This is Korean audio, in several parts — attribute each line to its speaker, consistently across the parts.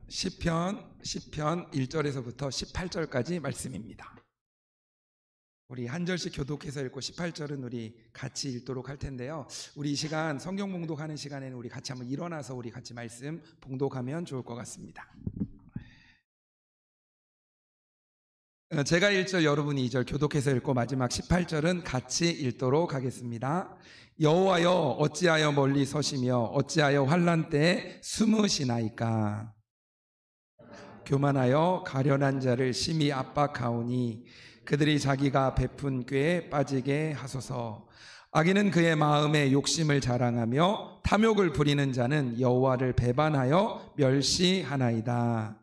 Speaker 1: 시편 1절에서부터 18절까지 말씀입니다. 우리 한 절씩 교독해서 읽고 18절은 우리 같이 읽도록 할 텐데요. 우리 이 시간 성경 봉독하는 시간에는 우리 같이 한번 일어나서 우리 같이 말씀 봉독하면 좋을 것 같습니다. 제가 1절, 여러분이 2절 교독해서 읽고 마지막 18절은 같이 읽도록 하겠습니다. 여호와여 어찌하여 멀리 서시며 어찌하여 환난 때에 숨으시나이까. 교만하여 가련한 자를 심히 압박하오니 그들이 자기가 베푼 꾀에 빠지게 하소서. 악인은 그의 마음에 욕심을 자랑하며 탐욕을 부리는 자는 여호와를 배반하여 멸시하나이다.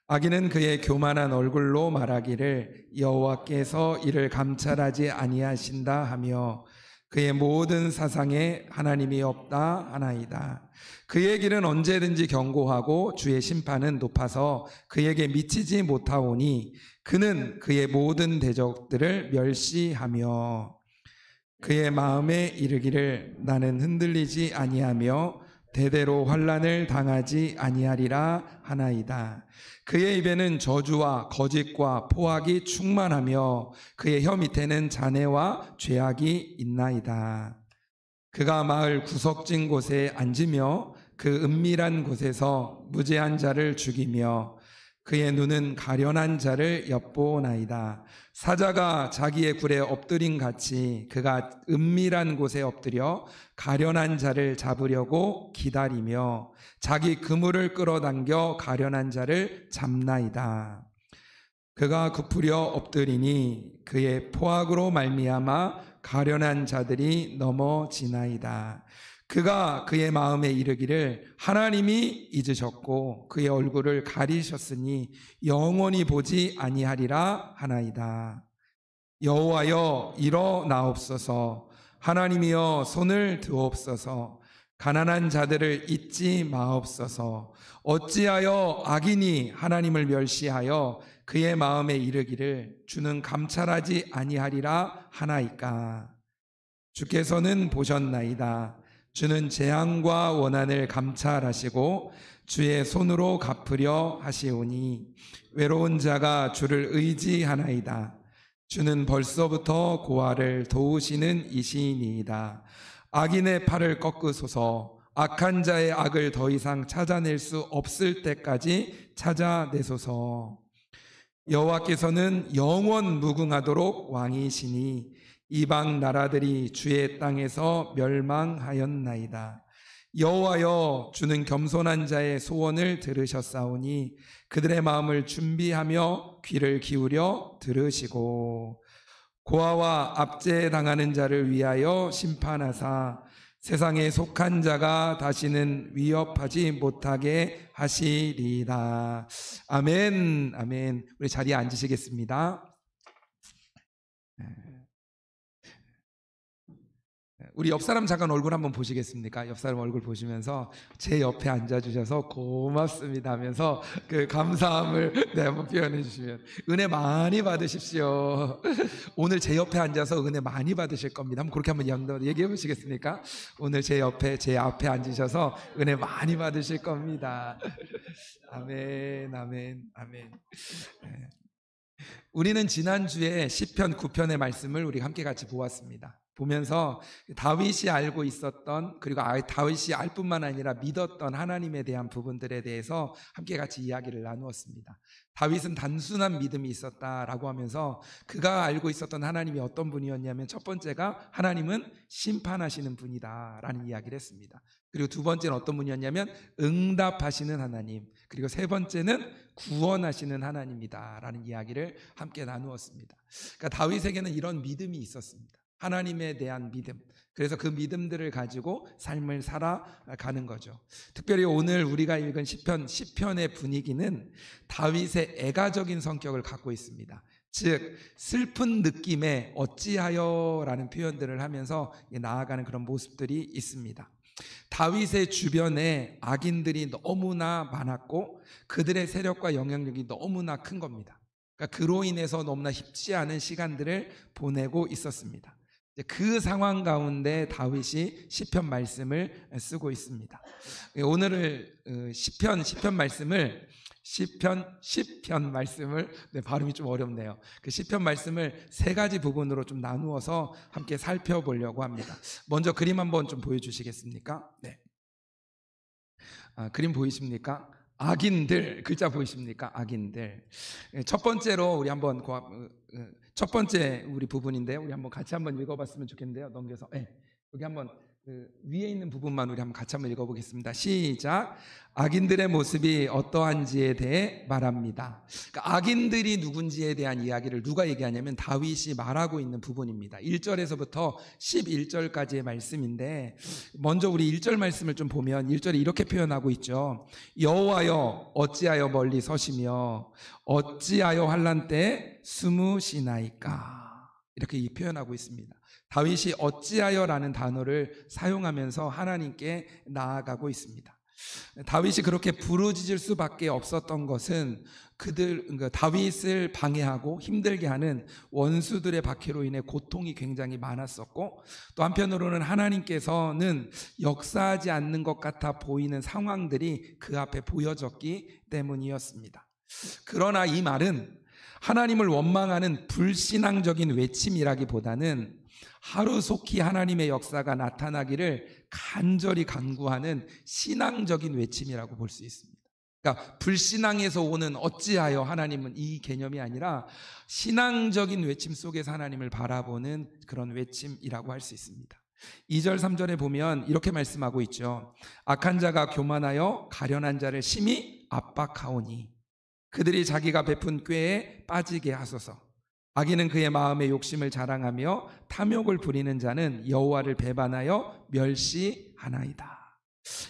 Speaker 1: 악인은 그의 교만한 얼굴로 말하기를 여호와께서 이를 감찰하지 아니하신다 하며 그의 모든 사상에 하나님이 없다 하나이다. 그의 길은 언제든지 견고하고 주의 심판은 높아서 그에게 미치지 못하오니 그는 그의 모든 대적들을 멸시하며 그의 마음에 이르기를 나는 흔들리지 아니하며 대대로 환난을 당하지 아니하리라 하나이다. 그의 입에는 저주와 거짓과 포악이 충만하며 그의 혀 밑에는 잔해와 죄악이 있나이다. 그가 마을 구석진 곳에 앉으며 그 은밀한 곳에서 무죄한 자를 죽이며 그의 눈은 가련한 자를 엿보나이다. 사자가 자기의 굴에 엎드린 같이 그가 은밀한 곳에 엎드려 가련한 자를 잡으려고 기다리며 자기 그물을 끌어당겨 가련한 자를 잡나이다. 그가 굽으려 엎드리니 그의 포악으로 말미암아 가련한 자들이 넘어지나이다. 그가 그의 마음에 이르기를 하나님이 잊으셨고 그의 얼굴을 가리셨으니 영원히 보지 아니하리라 하나이다. 여호와여 일어나옵소서. 하나님이여 손을 드옵소서. 가난한 자들을 잊지 마옵소서. 어찌하여 악인이 하나님을 멸시하여 그의 마음에 이르기를 주는 감찰하지 아니하리라 하나이까. 주께서는 보셨나이다. 주는 재앙과 원한을 감찰하시고 주의 손으로 갚으려 하시오니 외로운 자가 주를 의지하나이다. 주는 벌써부터 고아를 도우시는 이시니이다. 악인의 팔을 꺾으소서. 악한 자의 악을 더 이상 찾아낼 수 없을 때까지 찾아내소서. 여호와께서는 영원 무궁하도록 왕이시니 이방 나라들이 주의 땅에서 멸망하였나이다. 여호와여 주는 겸손한 자의 소원을 들으셨사오니 그들의 마음을 준비하며 귀를 기울여 들으시고 고아와 압제당하는 자를 위하여 심판하사 세상에 속한 자가 다시는 위협하지 못하게 하시리이다. 아멘. 아멘. 우리 자리에 앉으시겠습니다. 우리 옆 사람 잠깐 얼굴 한번 보시겠습니까? 옆 사람 얼굴 보시면서 제 옆에 앉아주셔서 고맙습니다 하면서 그 감사함을 한번 표현해 주시면 은혜 많이 받으십시오. 오늘 제 옆에 앉아서 은혜 많이 받으실 겁니다. 한번 그렇게 한번 얘기해 보시겠습니까? 오늘 제 앞에 앉으셔서 은혜 많이 받으실 겁니다. 아멘, 아멘, 아멘. 우리는 지난주에 시편 9편의 말씀을 우리 함께 같이 보았습니다. 보면서 다윗이 알고 있었던 그리고 다윗이 알 뿐만 아니라 믿었던 하나님에 대한 부분들에 대해서 함께 같이 이야기를 나누었습니다. 다윗은 단순한 믿음이 있었다라고 하면서 그가 알고 있었던 하나님이 어떤 분이었냐면 첫 번째가 하나님은 심판하시는 분이다라는 이야기를 했습니다. 그리고 두 번째는 어떤 분이었냐면 응답하시는 하나님, 그리고 세 번째는 구원하시는 하나님이다라는 이야기를 함께 나누었습니다. 그러니까 다윗에게는 이런 믿음이 있었습니다. 하나님에 대한 믿음. 그래서 그 믿음들을 가지고 삶을 살아가는 거죠. 특별히 오늘 우리가 읽은 시편의 분위기는 다윗의 애가적인 성격을 갖고 있습니다. 즉 슬픈 느낌에 어찌하여 라는 표현들을 하면서 나아가는 그런 모습들이 있습니다. 다윗의 주변에 악인들이 너무나 많았고 그들의 세력과 영향력이 너무나 큰 겁니다. 그러니까 그로 인해서 너무나 쉽지 않은 시간들을 보내고 있었습니다. 이제 그 상황 가운데 다윗이 시편 말씀을 쓰고 있습니다. 오늘을 시편 말씀을 시편 말씀을 발음이 좀 어렵네요. 그 시편 말씀을 세 가지 부분으로 좀 나누어서 함께 살펴보려고 합니다. 먼저 그림 한번 좀 보여주시겠습니까? 네. 그림 보이십니까? 악인들 글자 보이십니까? 악인들. 첫 번째로 우리 한번 첫 번째 우리 부분인데 우리 한번 같이 한번 읽어봤으면 좋겠는데요. 넘겨서 여기 한번 위에 있는 부분만 우리 한번 같이 한번 읽어보겠습니다. 시작. 악인들의 모습이 어떠한지에 대해 말합니다. 그러니까 악인들이 누군지에 대한 이야기를 누가 얘기하냐면 다윗이 말하고 있는 부분입니다. 1절에서부터 11절까지의 말씀인데 먼저 우리 1절 말씀을 좀 보면 1절에 이렇게 표현하고 있죠. 여호와여 어찌하여 멀리 서시며 어찌하여 환난 때에 숨으시나이까. 이렇게 표현하고 있습니다. 다윗이 어찌하여라는 단어를 사용하면서 하나님께 나아가고 있습니다. 다윗이 그렇게 부르짖을 수밖에 없었던 것은 다윗을 방해하고 힘들게 하는 원수들의 박해로 인해 고통이 굉장히 많았었고, 또 한편으로는 하나님께서는 역사하지 않는 것 같아 보이는 상황들이 그 앞에 보여졌기 때문이었습니다. 그러나 이 말은 하나님을 원망하는 불신앙적인 외침이라기보다는 하루속히 하나님의 역사가 나타나기를 간절히 간구하는 신앙적인 외침이라고 볼 수 있습니다. 그러니까 불신앙에서 오는 어찌하여 하나님은 이 개념이 아니라 신앙적인 외침 속에서 하나님을 바라보는 그런 외침이라고 할 수 있습니다. 2절 3절에 보면 이렇게 말씀하고 있죠. 악한 자가 교만하여 가련한 자를 심히 압박하오니 그들이 자기가 베푼 꾀에 빠지게 하소서. 악인은 그의 마음의 욕심을 자랑하며 탐욕을 부리는 자는 여호와를 배반하여 멸시하나이다.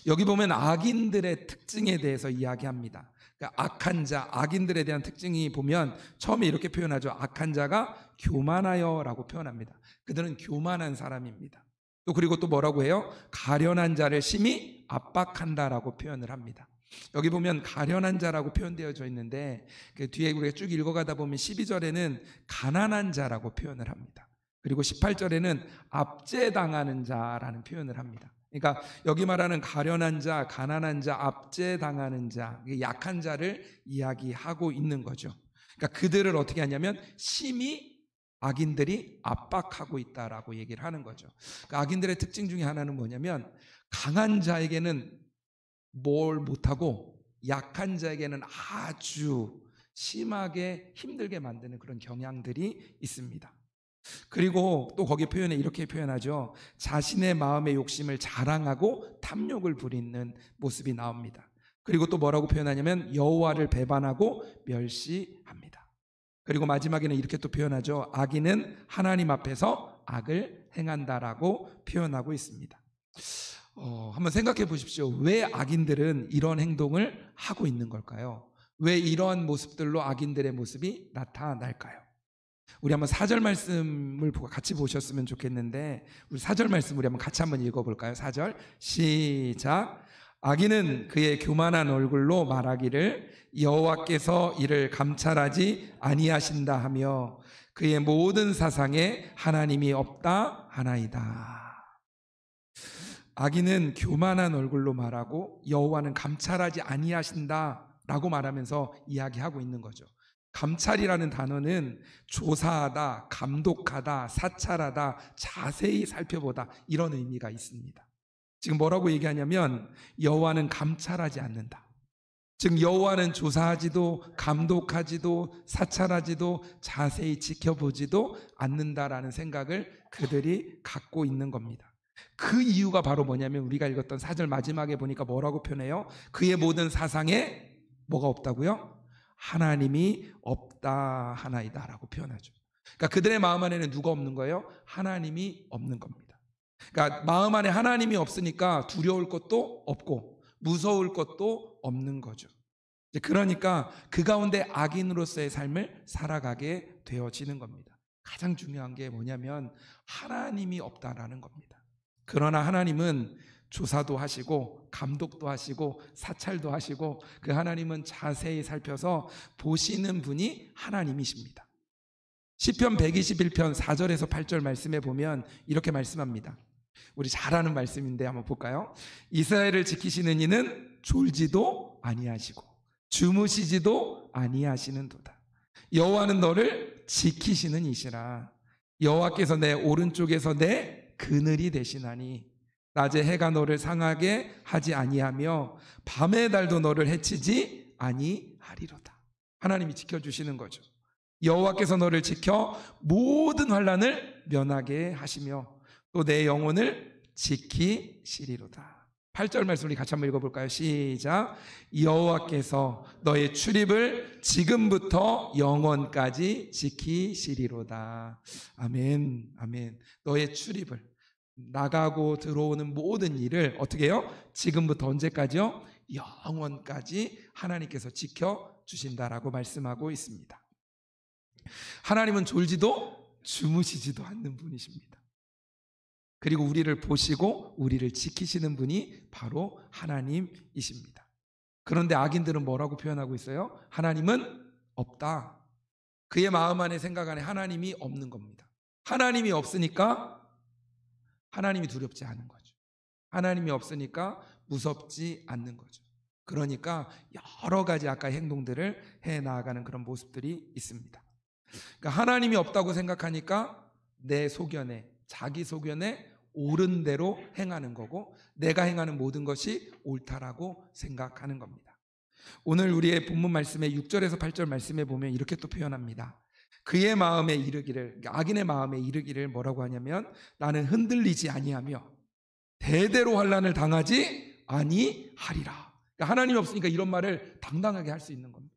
Speaker 1: 여기 보면 악인들의 특징에 대해서 이야기합니다. 그러니까 악한 자, 악인들에 대한 특징이 보면 처음에 이렇게 표현하죠. 악한 자가 교만하여 라고 표현합니다. 그들은 교만한 사람입니다. 또 그리고 또 뭐라고 해요? 가련한 자를 심히 압박한다라고 표현을 합니다. 여기 보면 가련한 자라고 표현되어져 있는데 그 뒤에 우리가 쭉 읽어가다 보면 12절에는 가난한 자라고 표현을 합니다. 그리고 18절에는 압제당하는 자라는 표현을 합니다. 그러니까 여기 말하는 가련한 자, 가난한 자, 압제당하는 자, 약한 자를 이야기하고 있는 거죠. 그러니까 그들을 어떻게 하냐면 심히 악인들이 압박하고 있다라고 얘기를 하는 거죠. 그러니까 악인들의 특징 중에 하나는 뭐냐면 강한 자에게는 뭘 못하고 약한 자에게는 아주 심하게 힘들게 만드는 그런 경향들이 있습니다. 그리고 또 거기 표현에 이렇게 표현하죠. 자신의 마음의 욕심을 자랑하고 탐욕을 부리는 모습이 나옵니다. 그리고 또 뭐라고 표현하냐면 여호와를 배반하고 멸시합니다. 그리고 마지막에는 이렇게 또 표현하죠. 악인은 하나님 앞에서 악을 행한다라고 표현하고 있습니다. 한번 생각해 보십시오. 왜 악인들은 이런 행동을 하고 있는 걸까요? 왜 이러한 모습들로 악인들의 모습이 나타날까요? 우리 한번 4절 말씀을 같이 보셨으면 좋겠는데 우리 4절 말씀 우리 한번 같이 한번 읽어볼까요? 4절 시작. 악인은 그의 교만한 얼굴로 말하기를 여호와께서 이를 감찰하지 아니하신다 하며 그의 모든 사상에 하나님이 없다 하나이다. 악인은 교만한 얼굴로 말하고 여호와는 감찰하지 아니하신다라고 말하면서 이야기하고 있는 거죠. 감찰이라는 단어는 조사하다, 감독하다, 사찰하다, 자세히 살펴보다 이런 의미가 있습니다. 지금 뭐라고 얘기하냐면 여호와는 감찰하지 않는다. 즉 여호와는 조사하지도 감독하지도 사찰하지도 자세히 지켜보지도 않는다라는 생각을 그들이 갖고 있는 겁니다. 그 이유가 바로 뭐냐면 우리가 읽었던 4절 마지막에 보니까 뭐라고 표현해요? 그의 모든 사상에 뭐가 없다고요? 하나님이 없다 하나이다 라고 표현하죠. 그러니까 그들의 마음 안에는 누가 없는 거예요? 하나님이 없는 겁니다. 그러니까 마음 안에 하나님이 없으니까 두려울 것도 없고 무서울 것도 없는 거죠. 그러니까 그 가운데 악인으로서의 삶을 살아가게 되어지는 겁니다. 가장 중요한 게 뭐냐면 하나님이 없다라는 겁니다. 그러나 하나님은 조사도 하시고 감독도 하시고 사찰도 하시고 그 하나님은 자세히 살펴서 보시는 분이 하나님이십니다. 시편 121편 4절에서 8절 말씀에 보면 이렇게 말씀합니다. 우리 잘 아는 말씀인데 한번 볼까요? 이스라엘을 지키시는 이는 졸지도 아니하시고 주무시지도 아니하시는도다. 여호와는 너를 지키시는 이시라. 여호와께서 내 오른쪽에서 내 그늘이 되시나니 낮에 해가 너를 상하게 하지 아니하며 밤의 달도 너를 해치지 아니하리로다. 하나님이 지켜주시는 거죠. 여호와께서 너를 지켜 모든 환난을 면하게 하시며 또 내 영혼을 지키시리로다. 8절 말씀 우리 같이 한번 읽어볼까요? 시작. 여호와께서 너의 출입을 지금부터 영원까지 지키시리로다. 아멘, 아멘. 너의 출입을, 나가고 들어오는 모든 일을 어떻게 해요? 지금부터 언제까지요? 영원까지 하나님께서 지켜주신다라고 말씀하고 있습니다. 하나님은 졸지도 주무시지도 않는 분이십니다. 그리고 우리를 보시고 우리를 지키시는 분이 바로 하나님이십니다. 그런데 악인들은 뭐라고 표현하고 있어요? 하나님은 없다. 그의 마음 안에 생각 안에 하나님이 없는 겁니다. 하나님이 없으니까 하나님이 두렵지 않은 거죠. 하나님이 없으니까 무섭지 않는 거죠. 그러니까 여러 가지 아까 행동들을 해 나아가는 그런 모습들이 있습니다. 그러니까 하나님이 없다고 생각하니까 내 소견에, 자기 소견에 옳은 대로 행하는 거고 내가 행하는 모든 것이 옳다라고 생각하는 겁니다. 오늘 우리의 본문 말씀의 6절에서 8절 말씀에 보면 이렇게 또 표현합니다. 그의 마음에 이르기를, 악인의 마음에 이르기를 뭐라고 하냐면 나는 흔들리지 아니하며 대대로 환난을 당하지 아니하리라. 그러니까 하나님이 없으니까 이런 말을 당당하게 할 수 있는 겁니다.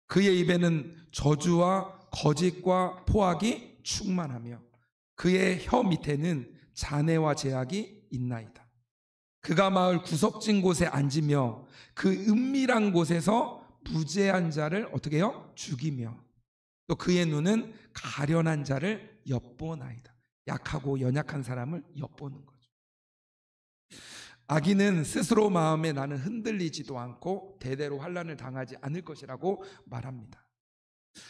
Speaker 1: 그의 입에는 저주와 거짓과 포악이 충만하며 그의 혀 밑에는 잔해와 제약이 있나이다. 그가 마을 구석진 곳에 앉으며 그 은밀한 곳에서 부재한 자를 어떻게 해요? 죽이며 또 그의 눈은 가련한 자를 엿보나이다. 약하고 연약한 사람을 엿보는 거죠. 악인은 스스로 마음에 나는 흔들리지도 않고 대대로 환난을 당하지 않을 것이라고 말합니다.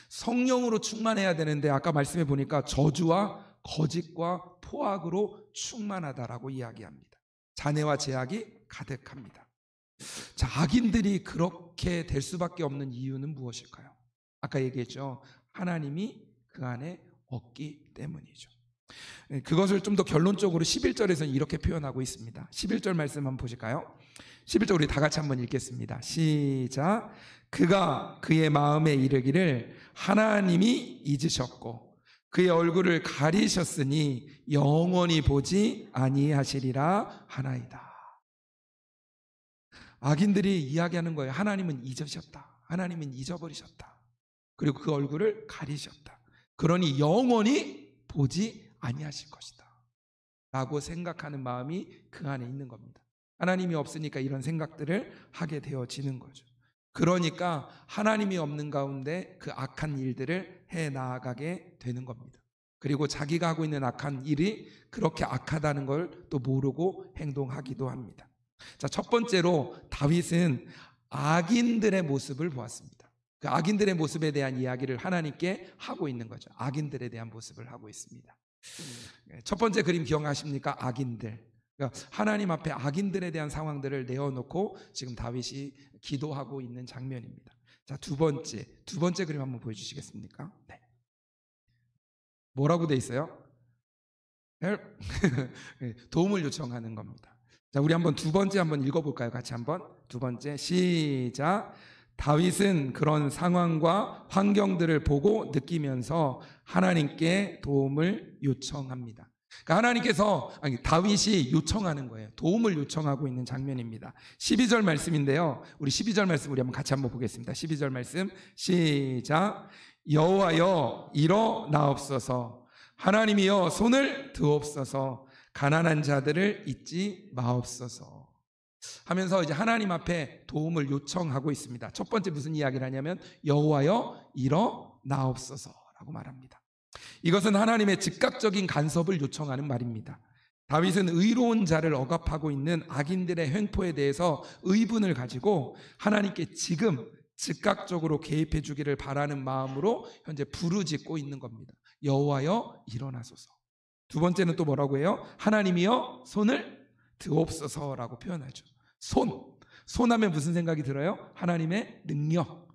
Speaker 1: 성령으로 충만해야 되는데 아까 말씀해 보니까 저주와 거짓과 포악으로 충만하다라고 이야기합니다. 잔해와 제약이 가득합니다. 자, 악인들이 그렇게 될 수밖에 없는 이유는 무엇일까요? 아까 얘기했죠. 하나님이 그 안에 없기 때문이죠. 그것을 좀 더 결론적으로 11절에서는 이렇게 표현하고 있습니다. 11절 말씀 한번 보실까요? 11절 우리 다 같이 한번 읽겠습니다. 시작. 그가 그의 마음에 이르기를 하나님이 잊으셨고 그의 얼굴을 가리셨으니 영원히 보지 아니하시리라 하나이다. 악인들이 이야기하는 거예요. 하나님은 잊으셨다. 하나님은 잊어버리셨다. 그리고 그 얼굴을 가리셨다. 그러니 영원히 보지 아니하실 것이다 라고 생각하는 마음이 그 안에 있는 겁니다. 하나님이 없으니까 이런 생각들을 하게 되어지는 거죠. 그러니까 하나님이 없는 가운데 그 악한 일들을 해 나아가게 되는 겁니다. 그리고 자기가 하고 있는 악한 일이 그렇게 악하다는 걸 또 모르고 행동하기도 합니다. 자, 첫 번째로 다윗은 악인들의 모습을 보았습니다. 그 악인들의 모습에 대한 이야기를 하나님께 하고 있는 거죠. 악인들에 대한 모습을 하고 있습니다. 첫 번째 그림 기억하십니까? 악인들. 그러니까 하나님 앞에 악인들에 대한 상황들을 내어놓고 지금 다윗이 기도하고 있는 장면입니다. 자, 두 번째 그림 한번 보여주시겠습니까? 네. 뭐라고 돼 있어요? 도움을 요청하는 겁니다. 자, 우리 한번 두 번째 한번 읽어볼까요? 같이 한번. 두 번째 시작. 다윗은 그런 상황과 환경들을 보고 느끼면서 하나님께 도움을 요청합니다. 그러니까 하나님께서 다윗이 요청하는 거예요. 도움을 요청하고 있는 장면입니다. 12절 말씀인데요. 우리 12절 말씀 우리 한번 같이 한번 보겠습니다. 12절 말씀 시작. 여호와여 일어나옵소서. 하나님이여 손을 드옵소서. 가난한 자들을 잊지 마옵소서. 하면서 이제 하나님 앞에 도움을 요청하고 있습니다. 첫 번째 무슨 이야기를 하냐면 여호와여 일어나옵소서라고 말합니다. 이것은 하나님의 즉각적인 간섭을 요청하는 말입니다. 다윗은 의로운 자를 억압하고 있는 악인들의 횡포에 대해서 의분을 가지고 하나님께 지금 즉각적으로 개입해 주기를 바라는 마음으로 현재 부르짖고 있는 겁니다. 여호와여 일어나소서. 두 번째는 또 뭐라고 해요? 하나님이여 손을 드옵소서라고 표현하죠. 손하면 무슨 생각이 들어요? 하나님의 능력.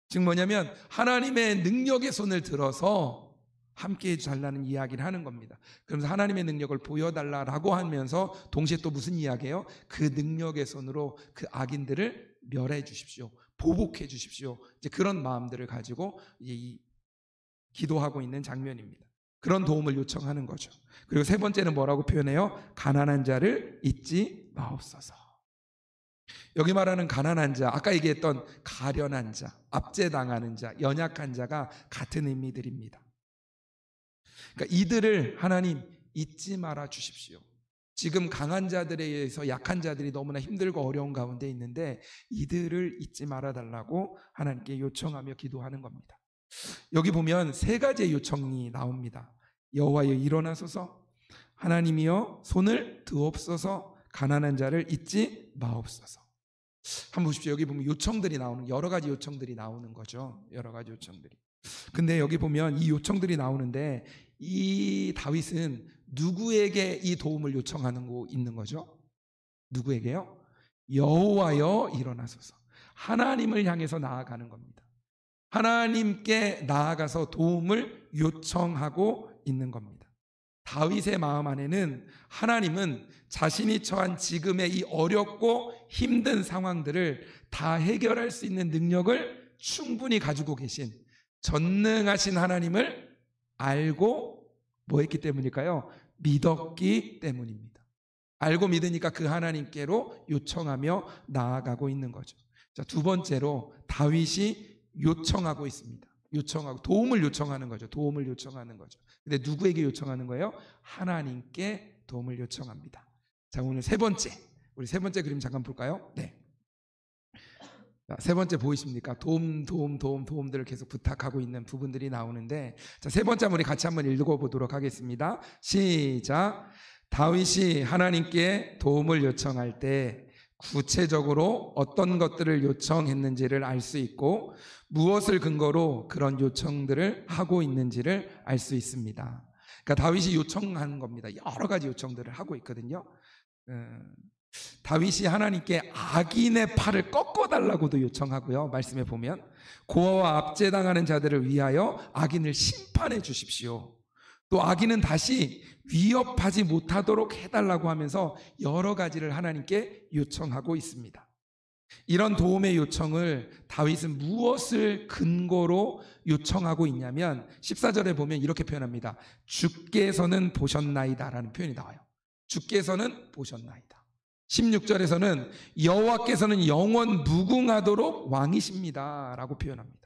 Speaker 1: 즉 뭐냐면 하나님의 능력의 손을 들어서 함께 해달라는 이야기를 하는 겁니다. 그러면서 하나님의 능력을 보여달라고 하면서 동시에 또 무슨 이야기예요? 그 능력의 손으로 그 악인들을 멸해 주십시오. 보복해 주십시오. 이제 그런 마음들을 가지고 기도하고 있는 장면입니다. 그런 도움을 요청하는 거죠. 그리고 세 번째는 뭐라고 표현해요? 가난한 자를 잊지 마옵소서. 여기 말하는 가난한 자, 아까 얘기했던 가련한 자, 압제당하는 자, 연약한 자가 같은 의미들입니다. 그러니까 이들을 하나님 잊지 말아 주십시오. 지금 강한 자들에 의해서 약한 자들이 너무나 힘들고 어려운 가운데 있는데 이들을 잊지 말아 달라고 하나님께 요청하며 기도하는 겁니다. 여기 보면 세 가지의 요청이 나옵니다. 여호와여 일어나소서, 하나님이여 손을 드옵소서, 가난한 자를 잊지 마옵소서. 한번 보십시오. 여기 보면 요청들이 나오는, 여러 가지 요청들이 나오는 거죠. 여러 가지 요청들이. 근데 여기 보면 이 요청들이 나오는데 이 다윗은 누구에게 이 도움을 요청하는 거 있는 거죠? 누구에게요? 여호와여 일어나소서. 하나님을 향해서 나아가는 겁니다. 하나님께 나아가서 도움을 요청하고 있는 겁니다. 다윗의 마음 안에는 하나님은 자신이 처한 지금의 이 어렵고 힘든 상황들을 다 해결할 수 있는 능력을 충분히 가지고 계신 전능하신 하나님을 알고 뭐 했기 때문일까요? 믿었기 때문입니다. 알고 믿으니까 그 하나님께로 요청하며 나아가고 있는 거죠. 자, 두 번째로 다윗이 요청하고 있습니다. 요청하고 도움을 요청하는 거죠. 도움을 요청하는 거죠. 근데 누구에게 요청하는 거예요? 하나님께 도움을 요청합니다. 자, 오늘 세 번째, 우리 세 번째 그림 잠깐 볼까요? 네. 자, 세 번째 보이십니까? 도움들을 계속 부탁하고 있는 부분들이 나오는데, 자, 세 번째 우리 같이 한번 읽어보도록 하겠습니다. 시작. 다윗이 하나님께 도움을 요청할 때 구체적으로 어떤 것들을 요청했는지를 알 수 있고 무엇을 근거로 그런 요청들을 하고 있는지를 알 수 있습니다. 그러니까 다윗이 요청하는 겁니다. 여러 가지 요청들을 하고 있거든요. 다윗이 하나님께 악인의 팔을 꺾어달라고도 요청하고요. 말씀에 보면 고아와 압제당하는 자들을 위하여 악인을 심판해 주십시오. 또 악인은 다시 위협하지 못하도록 해달라고 하면서 여러 가지를 하나님께 요청하고 있습니다. 이런 도움의 요청을 다윗은 무엇을 근거로 요청하고 있냐면 14절에 보면 이렇게 표현합니다. 주께서는 보셨나이다 라는 표현이 나와요. 주께서는 보셨나이다. 16절에서는 여호와께서는 영원 무궁하도록 왕이십니다 라고 표현합니다.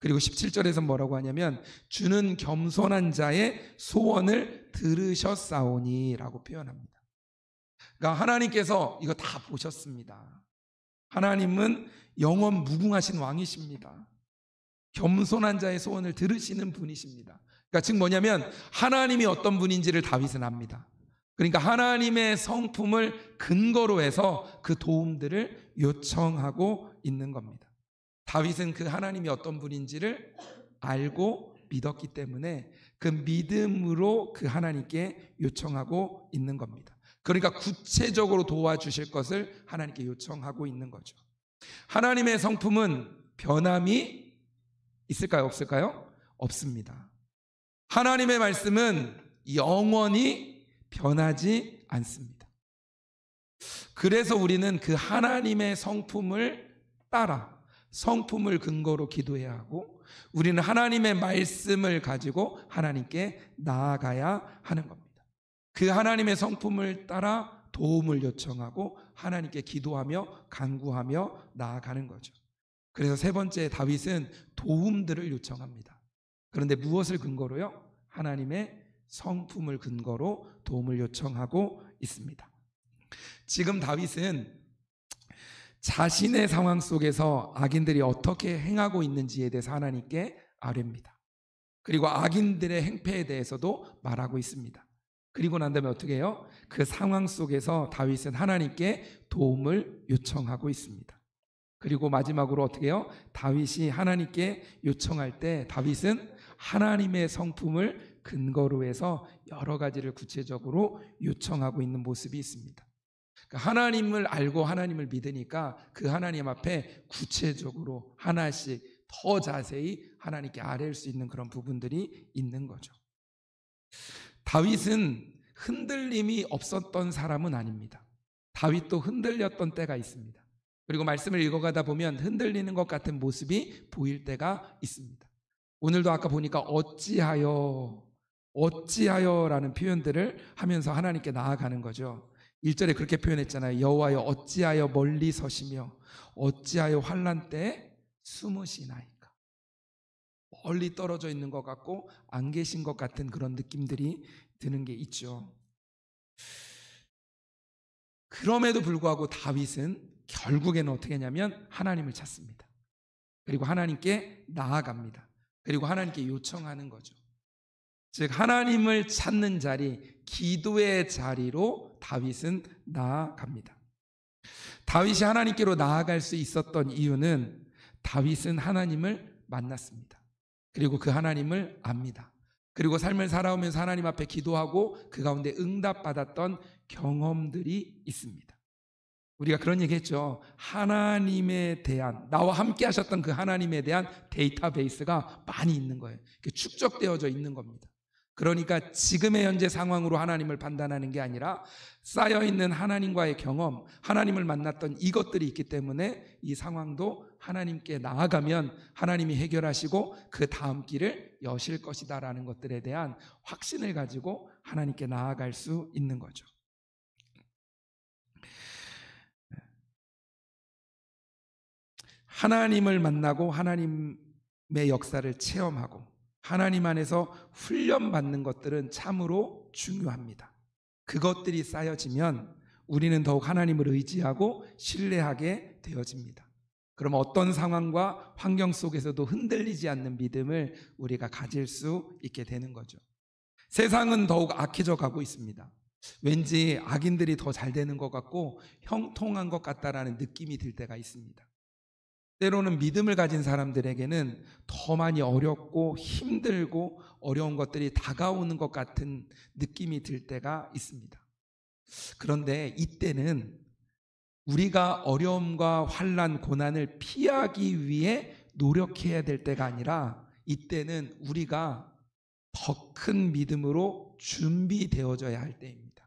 Speaker 1: 그리고 17절에서 뭐라고 하냐면 주는 겸손한 자의 소원을 들으셨사오니 라고 표현합니다. 그러니까 하나님께서 이거 다 보셨습니다. 하나님은 영원 무궁하신 왕이십니다. 겸손한 자의 소원을 들으시는 분이십니다. 그러니까 즉 뭐냐면 하나님이 어떤 분인지를 다윗은 압니다. 그러니까 하나님의 성품을 근거로 해서 그 도움들을 요청하고 있는 겁니다. 다윗은 그 하나님이 어떤 분인지를 알고 믿었기 때문에 그 믿음으로 그 하나님께 요청하고 있는 겁니다. 그러니까 구체적으로 도와주실 것을 하나님께 요청하고 있는 거죠. 하나님의 성품은 변함이 있을까요? 없을까요? 없습니다. 하나님의 말씀은 영원히 변하지 않습니다. 그래서 우리는 그 하나님의 성품을 따라 성품을 근거로 기도해야 하고 우리는 하나님의 말씀을 가지고 하나님께 나아가야 하는 겁니다. 그 하나님의 성품을 따라 도움을 요청하고 하나님께 기도하며 간구하며 나아가는 거죠. 그래서 세 번째 다윗은 도움들을 요청합니다. 그런데 무엇을 근거로요? 하나님의 성품을 근거로 도움을 요청하고 있습니다. 지금 다윗은 자신의 상황 속에서 악인들이 어떻게 행하고 있는지에 대해서 하나님께 아뢰입니다. 그리고 악인들의 행패에 대해서도 말하고 있습니다. 그리고 난 다음에 어떻게 해요? 그 상황 속에서 다윗은 하나님께 도움을 요청하고 있습니다. 그리고 마지막으로 어떻게 해요? 다윗이 하나님께 요청할 때 다윗은 하나님의 성품을 근거로 해서 여러 가지를 구체적으로 요청하고 있는 모습이 있습니다. 그러니까 하나님을 알고 하나님을 믿으니까 그 하나님 앞에 구체적으로 하나씩 더 자세히 하나님께 아뢰일 수 있는 그런 부분들이 있는 거죠. 다윗은 흔들림이 없었던 사람은 아닙니다. 다윗도 흔들렸던 때가 있습니다. 그리고 말씀을 읽어가다 보면 흔들리는 것 같은 모습이 보일 때가 있습니다. 오늘도 아까 보니까 어찌하여라는 표현들을 하면서 하나님께 나아가는 거죠. 1절에 그렇게 표현했잖아요. 여호와여 어찌하여 멀리 서시며 어찌하여 환난 때에 숨으시나이까. 멀리 떨어져 있는 것 같고 안 계신 것 같은 그런 느낌들이 드는 게 있죠. 그럼에도 불구하고 다윗은 결국에는 어떻게 했냐면 하나님을 찾습니다. 그리고 하나님께 나아갑니다. 그리고 하나님께 요청하는 거죠. 즉 하나님을 찾는 자리, 기도의 자리로 다윗은 나아갑니다. 다윗이 하나님께로 나아갈 수 있었던 이유는 다윗은 하나님을 만났습니다. 그리고 그 하나님을 압니다. 그리고 삶을 살아오면서 하나님 앞에 기도하고 그 가운데 응답받았던 경험들이 있습니다. 우리가 그런 얘기 했죠. 하나님에 대한, 나와 함께 하셨던 그 하나님에 대한 데이터베이스가 많이 있는 거예요. 축적되어져 있는 겁니다. 그러니까 지금의 현재 상황으로 하나님을 판단하는 게 아니라 쌓여있는 하나님과의 경험, 하나님을 만났던 이것들이 있기 때문에 이 상황도 하나님께 나아가면 하나님이 해결하시고 그 다음 길을 여실 것이다라는 것들에 대한 확신을 가지고 하나님께 나아갈 수 있는 거죠. 하나님을 만나고 하나님의 역사를 체험하고 하나님 안에서 훈련받는 것들은 참으로 중요합니다. 그것들이 쌓여지면 우리는 더욱 하나님을 의지하고 신뢰하게 되어집니다. 그럼 어떤 상황과 환경 속에서도 흔들리지 않는 믿음을 우리가 가질 수 있게 되는 거죠. 세상은 더욱 악해져 가고 있습니다. 왠지 악인들이 더 잘 되는 것 같고 형통한 것 같다라는 느낌이 들 때가 있습니다. 때로는 믿음을 가진 사람들에게는 더 많이 어렵고 힘들고 어려운 것들이 다가오는 것 같은 느낌이 들 때가 있습니다. 그런데 이때는 우리가 어려움과 환난, 고난을 피하기 위해 노력해야 될 때가 아니라 이때는 우리가 더 큰 믿음으로 준비되어져야 할 때입니다.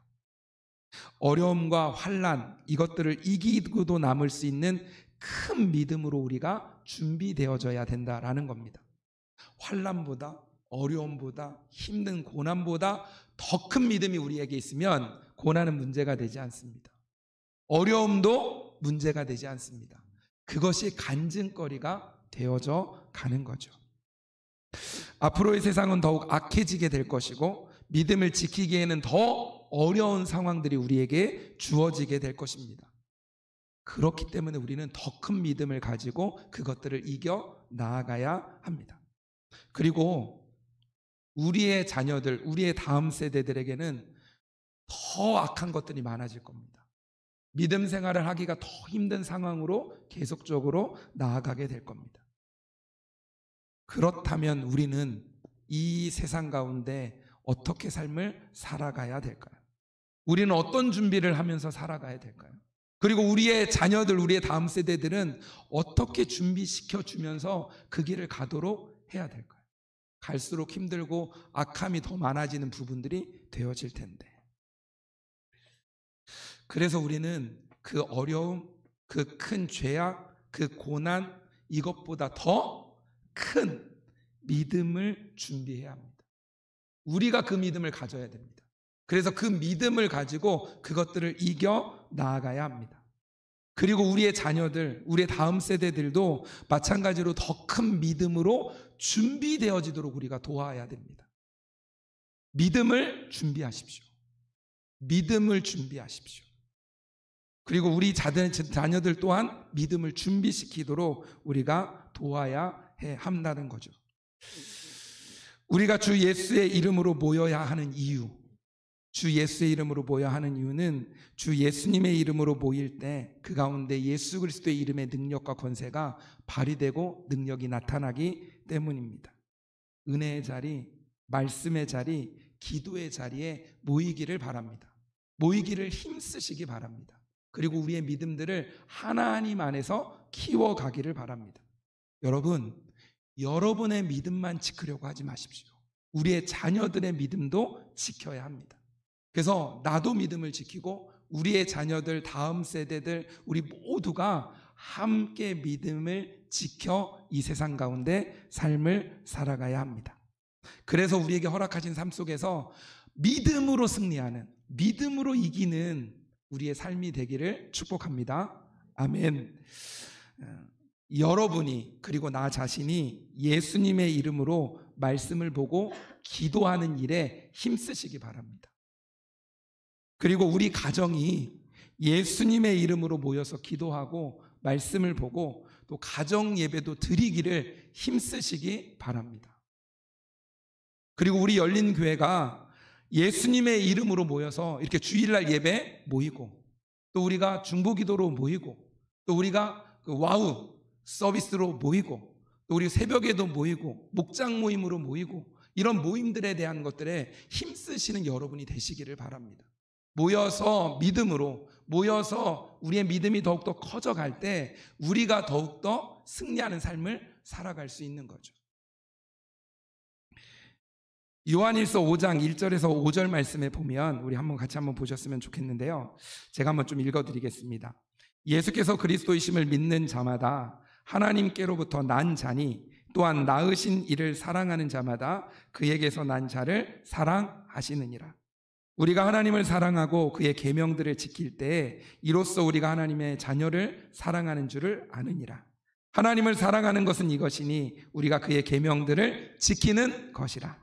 Speaker 1: 어려움과 환난, 이것들을 이기고도 남을 수 있는 큰 믿음으로 우리가 준비되어져야 된다라는 겁니다. 환난보다 어려움보다 힘든 고난보다 더 큰 믿음이 우리에게 있으면 고난은 문제가 되지 않습니다. 어려움도 문제가 되지 않습니다. 그것이 간증거리가 되어져 가는 거죠. 앞으로의 세상은 더욱 악해지게 될 것이고 믿음을 지키기에는 더 어려운 상황들이 우리에게 주어지게 될 것입니다. 그렇기 때문에 우리는 더 큰 믿음을 가지고 그것들을 이겨 나아가야 합니다. 그리고 우리의 자녀들, 우리의 다음 세대들에게는 더 악한 것들이 많아질 겁니다. 믿음 생활을 하기가 더 힘든 상황으로 계속적으로 나아가게 될 겁니다. 그렇다면 우리는 이 세상 가운데 어떻게 삶을 살아가야 될까요? 우리는 어떤 준비를 하면서 살아가야 될까요? 그리고 우리의 자녀들, 우리의 다음 세대들은 어떻게 준비시켜 주면서 그 길을 가도록 해야 될까요? 갈수록 힘들고 악함이 더 많아지는 부분들이 되어질 텐데. 그래서 우리는 그 어려움, 그 큰 죄악, 그 고난, 이것보다 더 큰 믿음을 준비해야 합니다. 우리가 그 믿음을 가져야 됩니다. 그래서 그 믿음을 가지고 그것들을 이겨 나아가야 합니다. 그리고 우리의 자녀들, 우리의 다음 세대들도 마찬가지로 더 큰 믿음으로 준비되어지도록 우리가 도와야 됩니다. 믿음을 준비하십시오. 믿음을 준비하십시오. 그리고 우리 자녀들 또한 믿음을 준비시키도록 우리가 도와야 한다는 거죠. 우리가 주 예수의 이름으로 모여야 하는 이유, 주 예수의 이름으로 모여야 하는 이유는 주 예수님의 이름으로 모일 때 그 가운데 예수 그리스도의 이름의 능력과 권세가 발휘되고 능력이 나타나기 때문입니다. 은혜의 자리, 말씀의 자리, 기도의 자리에 모이기를 바랍니다. 모이기를 힘쓰시기 바랍니다. 그리고 우리의 믿음들을 하나님 안에서 키워가기를 바랍니다. 여러분, 여러분의 믿음만 지키려고 하지 마십시오. 우리의 자녀들의 믿음도 지켜야 합니다. 그래서 나도 믿음을 지키고 우리의 자녀들, 다음 세대들, 우리 모두가 함께 믿음을 지켜 이 세상 가운데 삶을 살아가야 합니다. 그래서 우리에게 허락하신 삶 속에서 믿음으로 승리하는, 믿음으로 이기는 우리의 삶이 되기를 축복합니다. 아멘. 여러분이 그리고 나 자신이 예수님의 이름으로 말씀을 보고 기도하는 일에 힘쓰시기 바랍니다. 그리고 우리 가정이 예수님의 이름으로 모여서 기도하고 말씀을 보고 또 가정 예배도 드리기를 힘쓰시기 바랍니다. 그리고 우리 열린 교회가 예수님의 이름으로 모여서 이렇게 주일날 예배 모이고 또 우리가 중보기도로 모이고 또 우리가 와우 서비스로 모이고 또 우리 새벽에도 모이고 목장 모임으로 모이고 이런 모임들에 대한 것들에 힘쓰시는 여러분이 되시기를 바랍니다. 모여서 믿음으로 모여서 우리의 믿음이 더욱더 커져갈 때 우리가 더욱더 승리하는 삶을 살아갈 수 있는 거죠. 요한일서 5장 1절에서 5절 말씀에 보면 우리 같이 한번 보셨으면 좋겠는데요. 제가 한번 좀 읽어드리겠습니다. 예수께서 그리스도이심을 믿는 자마다 하나님께로부터 난 자니 또한 낳으신 이를 사랑하는 자마다 그에게서 난 자를 사랑하시느니라. 우리가 하나님을 사랑하고 그의 계명들을 지킬 때에 이로써 우리가 하나님의 자녀를 사랑하는 줄을 아느니라. 하나님을 사랑하는 것은 이것이니 우리가 그의 계명들을 지키는 것이라.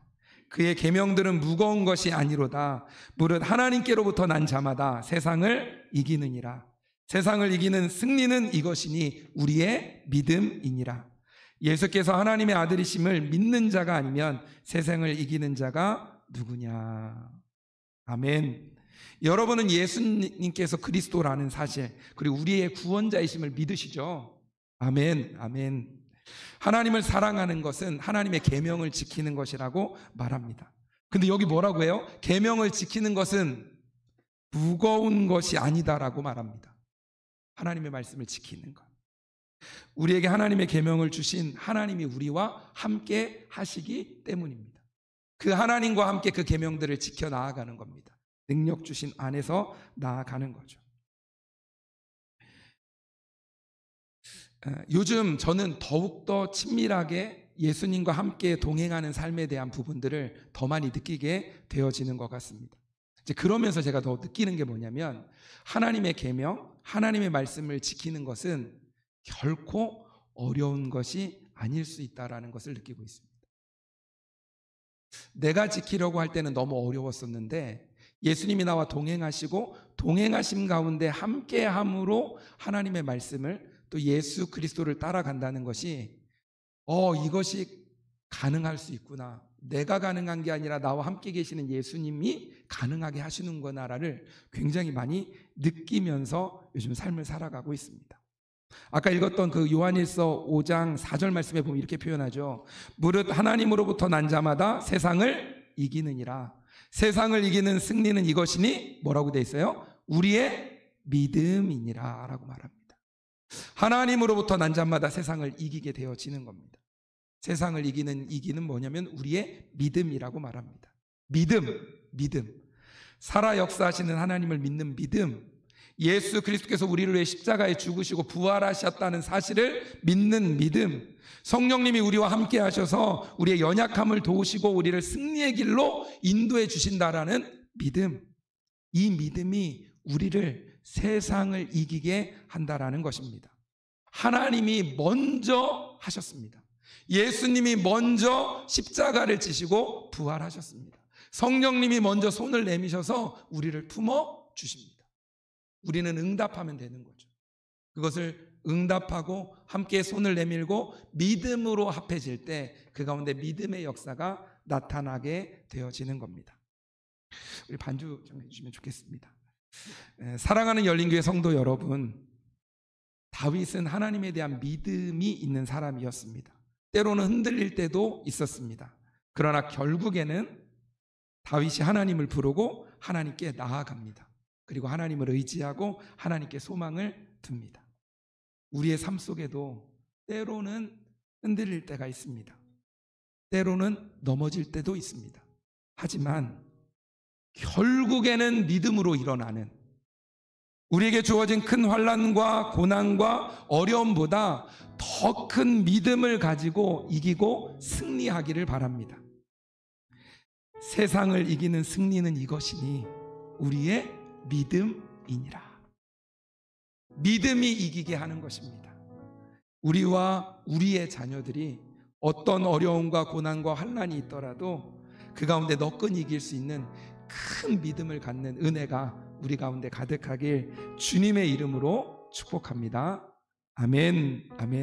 Speaker 1: 그의 계명들은 무거운 것이 아니로다. 무릇 하나님께로부터 난 자마다 세상을 이기느니라. 세상을 이기는 승리는 이것이니 우리의 믿음이니라. 예수께서 하나님의 아들이심을 믿는 자가 아니면 세상을 이기는 자가 누구냐. 아멘. 여러분은 예수님께서 그리스도라는 사실 그리고 우리의 구원자이심을 믿으시죠? 아멘. 아멘. 하나님을 사랑하는 것은 하나님의 계명을 지키는 것이라고 말합니다. 근데 여기 뭐라고 해요? 계명을 지키는 것은 무거운 것이 아니다라고 말합니다. 하나님의 말씀을 지키는 것. 우리에게 하나님의 계명을 주신 하나님이 우리와 함께 하시기 때문입니다. 그 하나님과 함께 그 계명들을 지켜 나아가는 겁니다. 능력 주신 안에서 나아가는 거죠. 요즘 저는 더욱더 친밀하게 예수님과 함께 동행하는 삶에 대한 부분들을 더 많이 느끼게 되어지는 것 같습니다. 이제 그러면서 제가 더 느끼는 게 뭐냐면 하나님의 계명, 하나님의 말씀을 지키는 것은 결코 어려운 것이 아닐 수 있다라는 것을 느끼고 있습니다. 내가 지키려고 할 때는 너무 어려웠었는데 예수님이 나와 동행하시고 동행하심 가운데 함께함으로 하나님의 말씀을 또 예수 그리스도를 따라간다는 것이 이것이 가능할 수 있구나. 내가 가능한 게 아니라 나와 함께 계시는 예수님이 가능하게 하시는구나를 굉장히 많이 느끼면서 요즘 삶을 살아가고 있습니다. 아까 읽었던 그 요한일서 5장 4절 말씀에 보면 이렇게 표현하죠. 무릇 하나님으로부터 난 자마다 세상을 이기느니라. 세상을 이기는 승리는 이것이니 뭐라고 돼 있어요? 우리의 믿음이니라 라고 말합니다. 하나님으로부터 난 자마다 세상을 이기게 되어지는 겁니다. 세상을 이기는 뭐냐면 우리의 믿음이라고 말합니다. 믿음. 살아 역사하시는 하나님을 믿는 믿음. 예수 그리스도께서 우리를 위해 십자가에 죽으시고 부활하셨다는 사실을 믿는 믿음. 성령님이 우리와 함께 하셔서 우리의 연약함을 도우시고 우리를 승리의 길로 인도해 주신다라는 믿음. 이 믿음이 우리를 세상을 이기게 한다라는 것입니다. 하나님이 먼저 하셨습니다. 예수님이 먼저 십자가를 지시고 부활하셨습니다. 성령님이 먼저 손을 내미셔서 우리를 품어 주십니다. 우리는 응답하면 되는 거죠. 그것을 응답하고 함께 손을 내밀고 믿음으로 합해질 때 그 가운데 믿음의 역사가 나타나게 되어지는 겁니다. 우리 반주 좀 해주시면 좋겠습니다. 사랑하는 열린교회 성도 여러분, 다윗은 하나님에 대한 믿음이 있는 사람이었습니다. 때로는 흔들릴 때도 있었습니다. 그러나 결국에는 다윗이 하나님을 부르고 하나님께 나아갑니다. 그리고 하나님을 의지하고 하나님께 소망을 둡니다. 우리의 삶 속에도 때로는 흔들릴 때가 있습니다. 때로는 넘어질 때도 있습니다. 하지만 결국에는 믿음으로 일어나는, 우리에게 주어진 큰 환난과 고난과 어려움보다 더 큰 믿음을 가지고 이기고 승리하기를 바랍니다. 세상을 이기는 승리는 이것이니 우리의 믿음이니라. 믿음이 이기게 하는 것입니다. 우리와 우리의 자녀들이 어떤 어려움과 고난과 환난이 있더라도 그 가운데 너끈 이길 수 있는 큰 믿음을 갖는 은혜가 우리 가운데 가득하길 주님의 이름으로 축복합니다. 아멘. 아멘.